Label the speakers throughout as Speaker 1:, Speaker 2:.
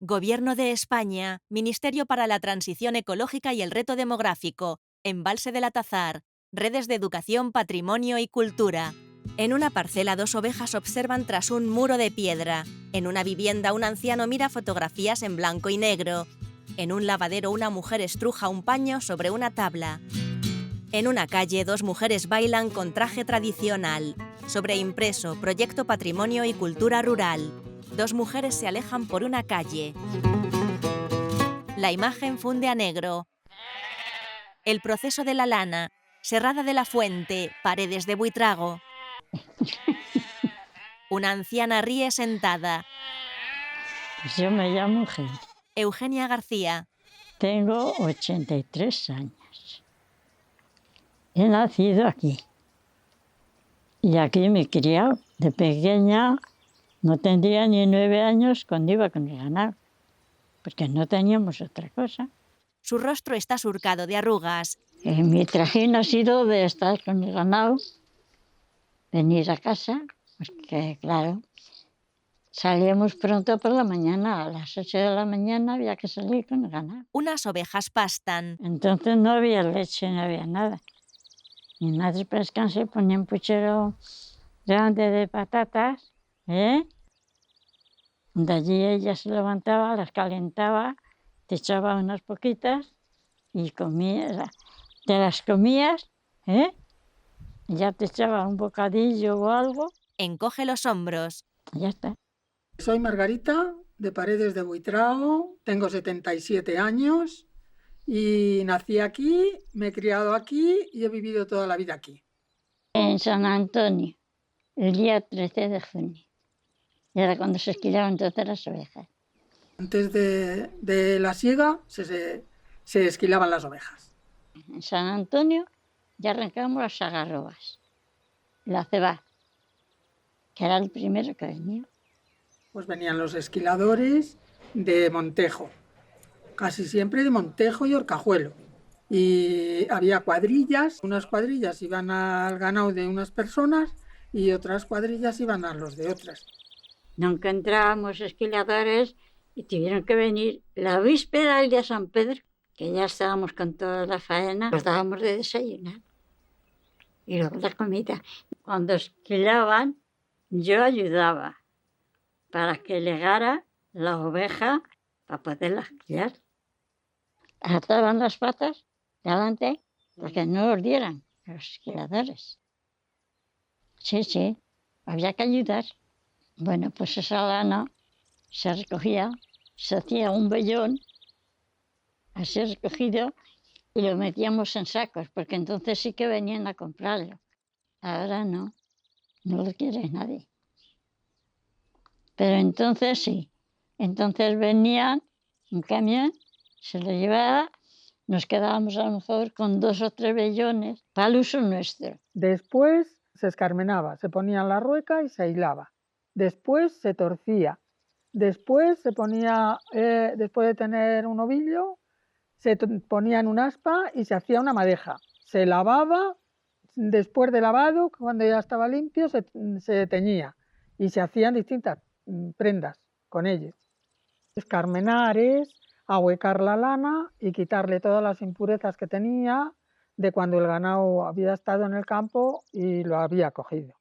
Speaker 1: Gobierno de España, Ministerio para la Transición Ecológica y el Reto Demográfico, Embalse del Atazar, Redes de Educación, Patrimonio y Cultura. En una parcela, dos ovejas observan tras un muro de piedra. En una vivienda, un anciano mira fotografías en blanco y negro. En un lavadero, una mujer estruja un paño sobre una tabla. En una calle, dos mujeres bailan con traje tradicional. Sobreimpreso, Proyecto Patrimonio y Cultura Rural. Dos mujeres se alejan por una calle. La imagen funde a negro. El proceso de la lana. Serrada de la Fuente, Paredes de Buitrago. Una anciana ríe sentada.
Speaker 2: Pues yo me llamo Eugenia.
Speaker 1: Eugenia García.
Speaker 2: Tengo 83 años. He nacido aquí. Y aquí me he criado. De pequeña no tendría ni 9 años cuando iba con el ganado, porque no teníamos otra cosa.
Speaker 1: Su rostro está surcado de arrugas.
Speaker 2: Mi trajín ha sido de estar con el ganado, venir a casa, porque claro, salíamos pronto por la mañana, a las 8 de la mañana había que salir con el ganado.
Speaker 1: Unas ovejas pastan.
Speaker 2: Entonces no había leche, no había nada. Mi madre para descansar ponía un puchero grande de patatas, de allí ella se levantaba, las calentaba, te echaba unas poquitas y comías, te las comías, ya te echaba un bocadillo o algo.
Speaker 1: Encoge los hombros.
Speaker 2: Ya está.
Speaker 3: Soy Margarita, de Paredes de Buitrago, tengo 77 años y nací aquí, me he criado aquí y he vivido toda la vida aquí.
Speaker 2: En San Antonio, el día 13 de junio. Era cuando se esquilaban todas las ovejas.
Speaker 3: Antes de la siega se esquilaban las ovejas.
Speaker 2: En San Antonio ya arrancábamos las agarrobas, la cebada, que era el primero que venía.
Speaker 3: Pues venían los esquiladores de Montejo, casi siempre de Montejo y Horcajuelo. Y había cuadrillas, unas cuadrillas iban al ganado de unas personas y otras cuadrillas iban a los de otras.
Speaker 2: Nunca entrábamos esquiladores y tuvieron que venir la víspera del día San Pedro, que ya estábamos con toda la faena, nos dábamos de desayunar. Y luego la comida. Cuando esquilaban, yo ayudaba para que legara la oveja para poderla esquilar. Ataban las patas delante para que no los dieran los esquiladores. Sí, había que ayudar. Bueno, pues esa lana se recogía, se hacía un vellón, así recogido, y lo metíamos en sacos, porque entonces sí que venían a comprarlo. Ahora no lo quiere nadie. Pero entonces sí, entonces venían un camión, se lo llevaba, nos quedábamos a lo mejor con 2 o 3 vellones para el uso nuestro.
Speaker 3: Después se escarmenaba, se ponía en la rueca y se hilaba. Después se torcía. Después se ponía, después de tener un ovillo, se ponía en un aspa y se hacía una madeja. Se lavaba, después de lavado, cuando ya estaba limpio, se teñía y se hacían distintas prendas con ellos. Escarmenar es ahuecar la lana y quitarle todas las impurezas que tenía de cuando el ganado había estado en el campo y lo había cogido.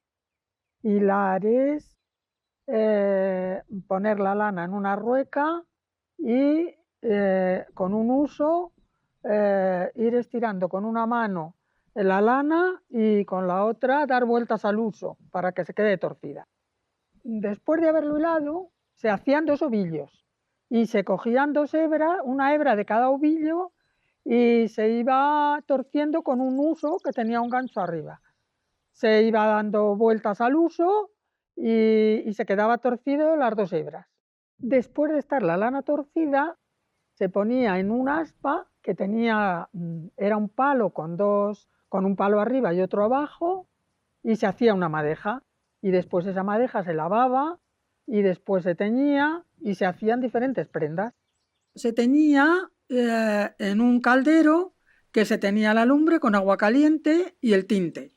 Speaker 3: Hilar es poner la lana en una rueca y con un uso ir estirando con una mano la lana y con la otra dar vueltas al uso para que se quede torcida. Después de haberlo hilado, se hacían 2 ovillos y se cogían 2 hebras, una hebra de cada ovillo, y se iba torciendo con un uso que tenía un gancho arriba. Se iba dando vueltas al uso y se quedaba torcido las 2 hebras. Después de estar la lana torcida, se ponía en un aspa que tenía, era un palo con un palo arriba y otro abajo, y se hacía una madeja. Y después esa madeja se lavaba y después se teñía y se hacían diferentes prendas. Se teñía en un caldero que se tenía la lumbre con agua caliente y el tinte.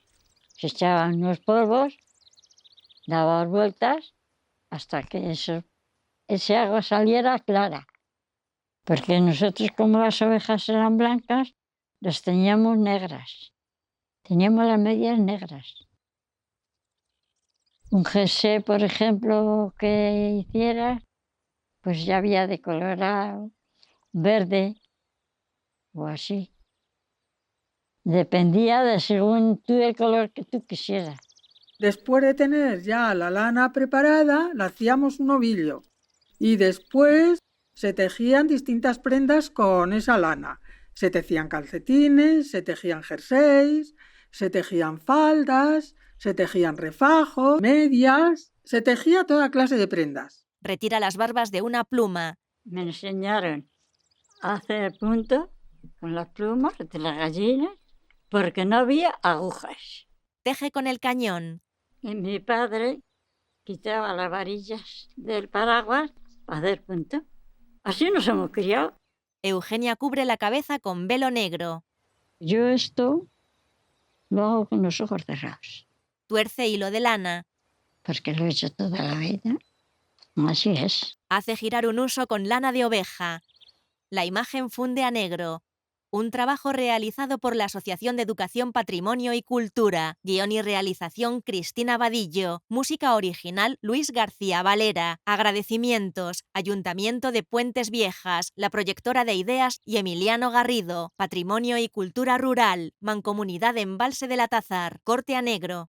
Speaker 2: Se echaban unos polvos, daban vueltas hasta que eso esa agua saliera clara. Porque nosotros, como las ovejas eran blancas, las teníamos negras. Teníamos las medias negras. Un jersey, por ejemplo, que hicieras, pues ya había de colorado, verde o así. Dependía de según tú el color que tú quisieras.
Speaker 3: Después de tener ya la lana preparada, la hacíamos un ovillo y después se tejían distintas prendas con esa lana. Se tejían calcetines, se tejían jerseys, se tejían faldas, se tejían refajos, medias, se tejía toda clase de prendas.
Speaker 1: Retira las barbas de una pluma.
Speaker 2: Me enseñaron a hacer punto con las plumas de las gallinas porque no había agujas.
Speaker 1: Teje con el cañón.
Speaker 2: Y mi padre quitaba las varillas del paraguas para hacer punto. Así nos hemos criado.
Speaker 1: Eugenia cubre la cabeza con velo negro.
Speaker 2: Yo esto lo hago con los ojos cerrados,
Speaker 1: Tuerce hilo de lana.
Speaker 2: porque lo he hecho toda la vida. Así es.
Speaker 1: Hace girar un uso con lana de oveja. La imagen funde a negro. Un trabajo realizado por la Asociación de Educación, Patrimonio y Cultura. Guión y realización Cristina Vadillo. Música original Luis García Valera. Agradecimientos Ayuntamiento de Puentes Viejas, La Proyectora de Ideas y Emiliano Garrido. Patrimonio y Cultura Rural. Mancomunidad Embalse del Atazar. Corte a negro.